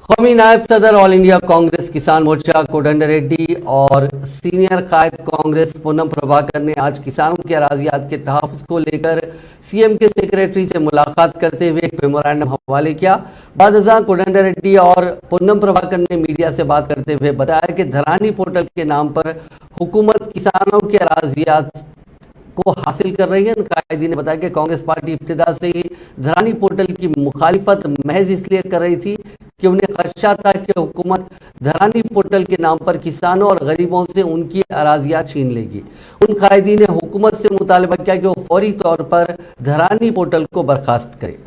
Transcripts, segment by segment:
कौमी नायब सदर ऑल इंडिया कांग्रेस किसान मोर्चा कोदंडरेड्डी और सीनियर कायद कांग्रेस पूनम प्रभाकर ने आज किसानों के अराजियात के तहफ़्फ़ुज़ को लेकर सीएम के सेक्रेटरी से मुलाकात करते हुए एक मेमोरेंडम हवाले किया। बाद कोदंडरेड्डी और पूनम प्रभाकर ने मीडिया से बात करते हुए बताया कि धरानी पोर्टल के नाम पर हुकूमत किसानों के अराजियात को हासिल कर रही है। कायदी ने बताया कि कांग्रेस पार्टी इब्तिदा से ही धरानी पोर्टल की मुखालिफत महज इसलिए कर रही थी कि उन्हें खदशा था कि हुकूमत धरानी पोर्टल के नाम पर किसानों और गरीबों से उनकी अराजियात छीन लेगी। उन कायदी ने हुकूमत से मुतालबा किया कि वो फौरी तौर पर धरानी पोर्टल को बर्खास्त करे।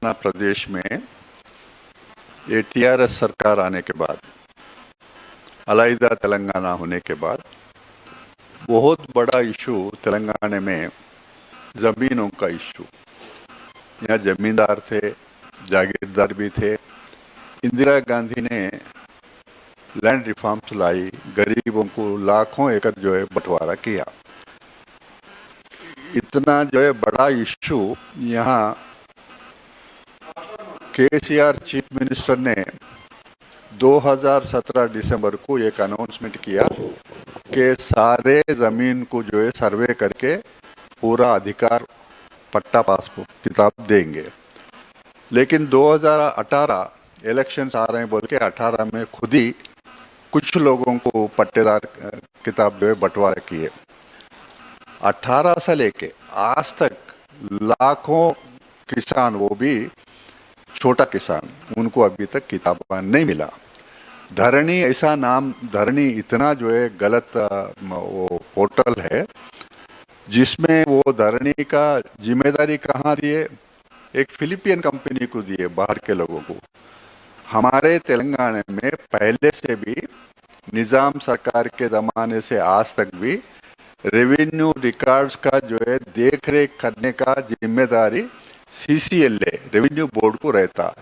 प्रदेश में ये टीआरएस सरकार आने के बाद, अलहदा तेलंगाना होने के बाद बहुत बड़ा इशू तेलंगाना में ज़मीनों का इशू। यहाँ जमींदार थे, जागीरदार भी थे। इंदिरा गांधी ने लैंड रिफॉर्म्स लाई, गरीबों को लाखों एकड़ जो है बंटवारा किया। इतना जो है बड़ा इशू यहाँ केसीआर चीफ मिनिस्टर ने 2017 दिसंबर को एक अनाउंसमेंट किया कि सारे ज़मीन को जो है सर्वे करके पूरा अधिकार पट्टा पासबुक किताब देंगे। लेकिन 2018 इलेक्शंस आ रहे हैं बोल के 18 में खुद ही कुछ लोगों को पट्टेदार किताब जो है बंटवारा किए। 18 से लेके आज तक लाखों किसान, वो भी छोटा किसान, उनको अभी तक किताब नहीं मिला। धरनी ऐसा नाम, धरनी इतना जो है गलत वो पोर्टल है जिसमें वो धरनी का जिम्मेदारी कहाँ दिए, एक फिलिपियन कंपनी को दिए, बाहर के लोगों को। हमारे तेलंगाना में पहले से भी निज़ाम सरकार के ज़माने से आज तक भी रेवेन्यू रिकॉर्ड्स का जो है देख रेख करने का जिम्मेदारी CCLA रेवेन्यू बोर्ड को रहता है।